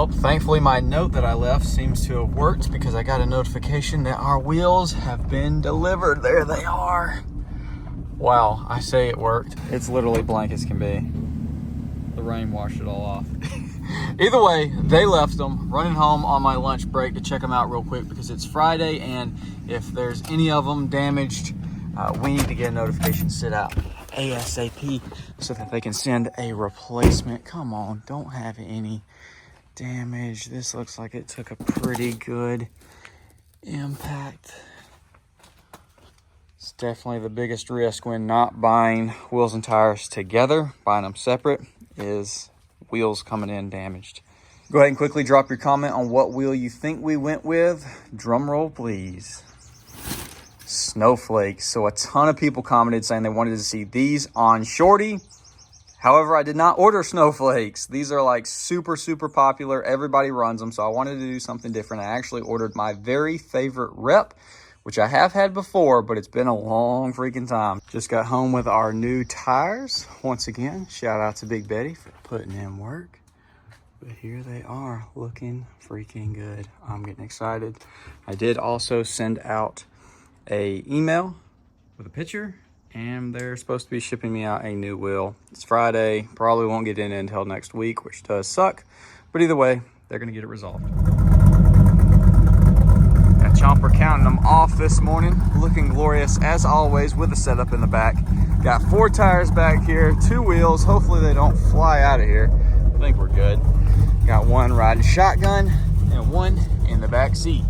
Well, thankfully my note that I left seems to have worked because I got a notification that our wheels have been delivered. There they are. Wow, I say it worked. It's literally blank as can be. The rain washed it all off. Either way, they left them. Running home on my lunch break to check them out real quick because it's Friday, and if there's any of them damaged, we need to get a notification sent out ASAP so that they can send a replacement. Come on, don't have any damage. This looks like it took a pretty good impact. It's definitely the biggest risk when not buying wheels and tires together. Buying them separate is wheels coming in damaged. Go ahead and quickly drop your comment on what wheel you think we went with. Drum roll, please. Snowflakes. So a ton of people commented saying they wanted to see these on Shorty. However, I did not order snowflakes. These are like super popular. Everybody runs them, so I wanted to do something different. I actually ordered my very favorite rep, which I have had before, but it's been a long freaking time. Just got home with our new tires. Once again, shout out to Big Betty for putting in work. But here they are, looking freaking good. I'm getting excited. I did also send out a email with a picture, and they're supposed to be shipping me out a new wheel. It's Friday, probably won't get in until next week, which does suck. But either way, they're gonna get it resolved. Got Chomper counting them off this morning, looking glorious as always with the setup in the back. Got 4 tires back here, 2 wheels. Hopefully they don't fly out of here. I think we're good. Got 1 riding shotgun and 1 in the back seat.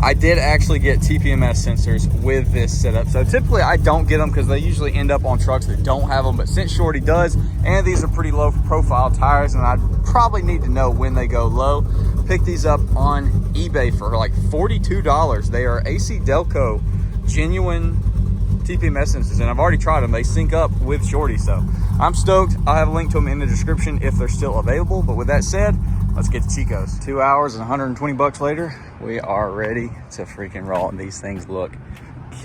I did actually get TPMS sensors with this setup. So typically I don't get them because they usually end up on trucks that don't have them, but since Shorty does, and these are pretty low profile tires, and I'd probably need to know when they go low. Pick these up on eBay for like $42. They are AC Delco genuine TPMS sensors, and I've already tried them. They sync up with Shorty, so I'm stoked. I'll have a link to them in the description if they're still available. But with that said, let's get to Chico's. 2 hours and 120 bucks later, we are ready to freaking roll, and these things look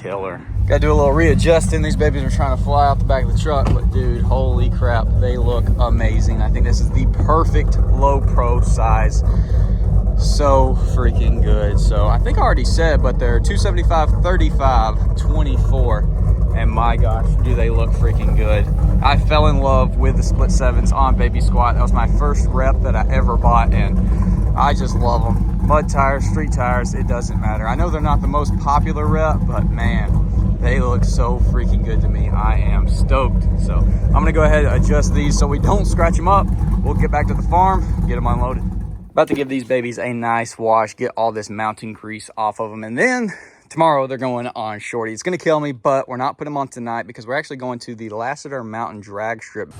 killer. Gotta do a little readjusting. These babies are trying to fly out the back of the truck, but dude, holy crap, they look amazing. I think this is the perfect low pro size. So freaking good. So I think I already said, but they're 275, 35, 24. And my gosh, do they look freaking good. I fell in love with the split 7s on Baby Squat. That was my first rep that I ever bought, and I just love them. Mud tires, street tires, it doesn't matter. I know they're not the most popular rep, but man, they look so freaking good to me. I am stoked. So I'm gonna go ahead and adjust these so we don't scratch them up. We'll get back to the farm, get them unloaded. About to give these babies a nice wash, get all this mounting grease off of them, and then tomorrow they're going on Shorty. It's gonna kill me, but we're not putting them on tonight because we're actually going to the Lassiter Mountain Drag Strip.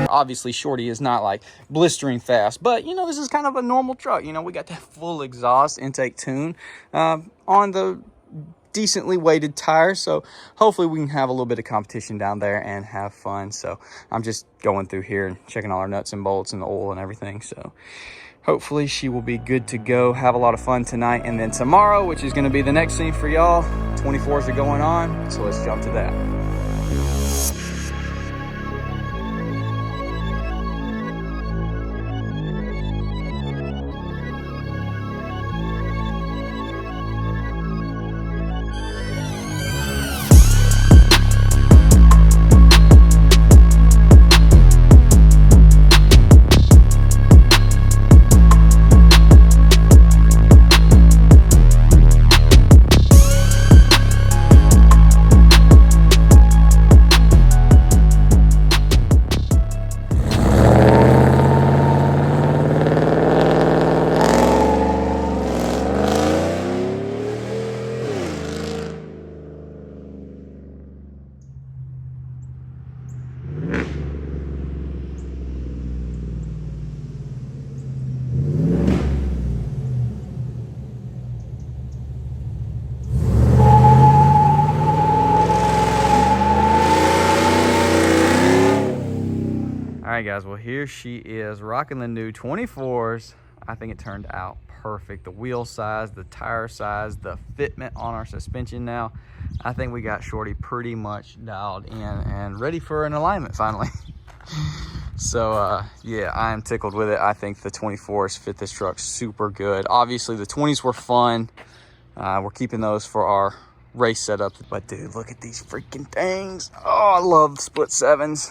Obviously Shorty is not like blistering fast, but you know, this is kind of a normal truck. You know, we got that full exhaust intake tune on the decently weighted tires, so hopefully we can have a little bit of competition down there and have fun. So I'm just going through here and checking all our nuts and bolts and the oil and everything, so hopefully she will be good to go. Have a lot of fun tonight, and then tomorrow, which is going to be the next scene for y'all, 24s are going on, so let's jump to that. All right, guys, well, here she is rocking the new 24s. I think it turned out perfect. The wheel size, the tire size, the fitment on our suspension now. I think we got Shorty pretty much dialed in and ready for an alignment finally. So yeah, I am tickled with it. I think the 24s fit this truck super good. Obviously the 20s were fun. We're keeping those for our race setup. But dude, look at these freaking things. Oh, I love split 7s.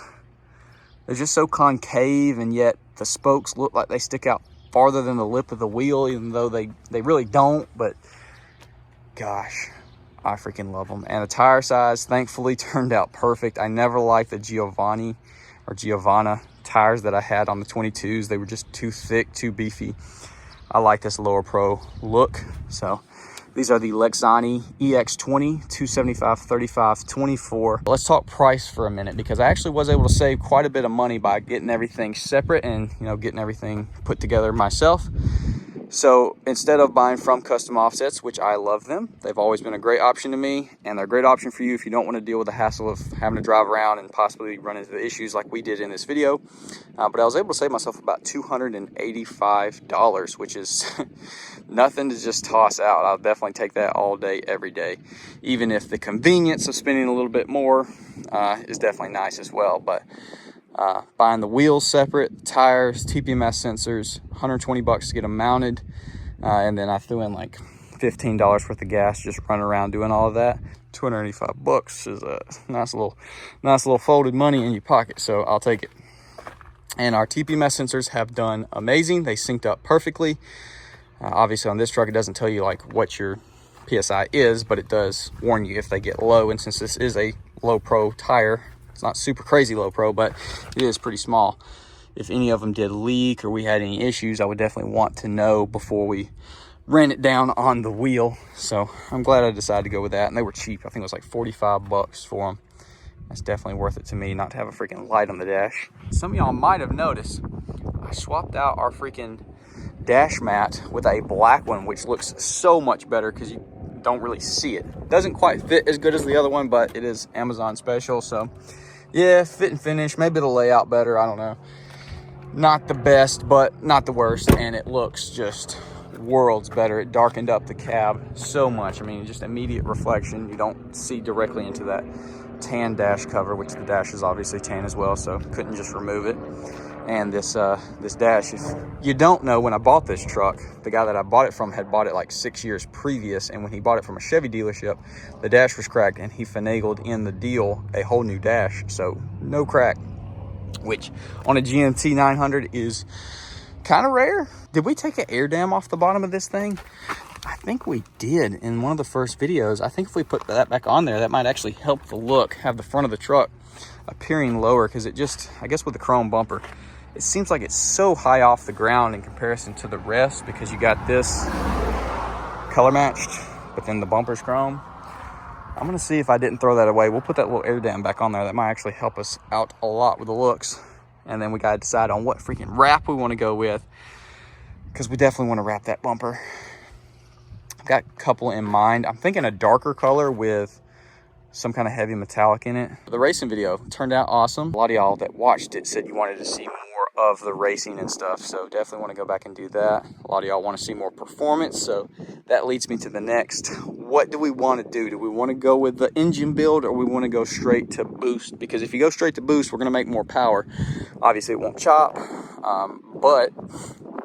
They're just so concave, and yet the spokes look like they stick out farther than the lip of the wheel, even though they really don't. But gosh, I freaking love them. And the tire size thankfully turned out perfect. I never liked the Giovanna tires that I had on the 22s. They were just too thick, too beefy. I like this lower pro look. So these are the Lexani EX20 275/35/24. Let's talk price for a minute, because I actually was able to save quite a bit of money by getting everything separate and, you know, getting everything put together myself. So instead of buying from custom offsets, which I love them, they've always been a great option to me, and they're a great option for you if you don't want to deal with the hassle of having to drive around and possibly run into the issues like we did in this video. But I was able to save myself about $285, which is nothing to just toss out. I'll definitely take that all day, every day, even if the convenience of spending a little bit more is definitely nice as well. But buying the wheels separate, tires, TPMS sensors, $120 to get them mounted, and then I threw in like $15 worth of gas just running around doing all of that. $285 is a nice little folded money in your pocket, so I'll take it. And our TPMS sensors have done amazing. They synced up perfectly. Obviously on this truck it doesn't tell you like what your PSI is, but it does warn you if they get low, and since this is a low pro tire, it's not super crazy low pro, but it is pretty small. If any of them did leak or we had any issues, I would definitely want to know before we ran it down on the wheel. So I'm glad I decided to go with that, and they were cheap. I think it was like $45 for them. That's definitely worth it to me not to have a freaking light on the dash. Some of y'all might have noticed I swapped out our freaking dash mat with a black one, which looks so much better because you don't really see it. Doesn't quite fit as good as the other one, but it is Amazon special. So yeah, fit and finish, maybe the layout better, I don't know. Not the best, but not the worst, and it looks just worlds better. It darkened up the cab so much. I mean, just immediate reflection. You don't see directly into that tan dash cover, which the dash is obviously tan as well, so couldn't just remove it. And this dash, if you don't know, when I bought this truck, the guy that I bought it from had bought it like 6 years previous, and when he bought it from a Chevy dealership, the dash was cracked, and he finagled in the deal a whole new dash, so no crack, which on a GMT 900 is kind of rare. Did we take an air dam off the bottom of this thing? I think we did in one of the first videos. I think if we put that back on there, that might actually help the look, have the front of the truck appearing lower, because it just, I guess with the chrome bumper, it seems like it's so high off the ground in comparison to the rest, because you got this color matched, but then the bumper's chrome. I'm gonna see if I didn't throw that away. We'll put that little air dam back on there. That might actually help us out a lot with the looks. And then we gotta decide on what freaking wrap we wanna go with, because we definitely wanna wrap that bumper. I've got a couple in mind. I'm thinking a darker color with some kind of heavy metallic in it. The racing video turned out awesome. A lot of y'all that watched it said you wanted to see more of the racing and stuff, so definitely want to go back and do that. A lot of y'all want to see more performance, so that leads me to the next. What do we want to do? Do we want to go with the engine build, or we want to go straight to boost? Because if you go straight to boost, we're going to make more power. Obviously it won't chop, but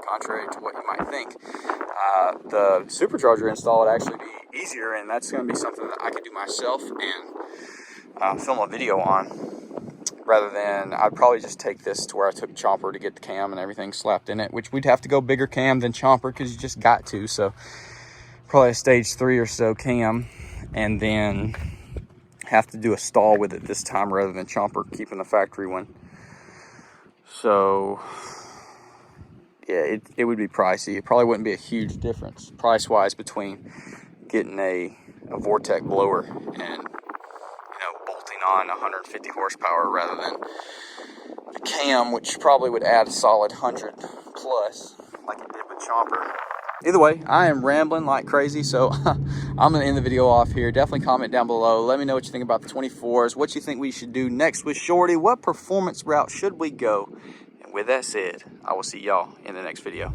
contrary to what you might think, the supercharger install would actually be easier, and that's going to be something that I could do myself and film a video on, rather than, I'd probably just take this to where I took Chomper to get the cam and everything slapped in it, which we'd have to go bigger cam than Chomper because you just got to. So probably a stage 3 or so cam, and then have to do a stall with it this time rather than Chomper keeping the factory one. So yeah, it would be pricey. It probably wouldn't be a huge difference price wise between getting a Vortec blower and, bolting on 150 horsepower rather than the cam, which probably would add a solid 100 plus like it did with Chomper. Either way, I am rambling like crazy, so I'm going to end the video off here. Definitely comment down below. Let me know what you think about the 24s, what you think we should do next with Shorty, what performance route should we go. And with that said, I will see y'all in the next video.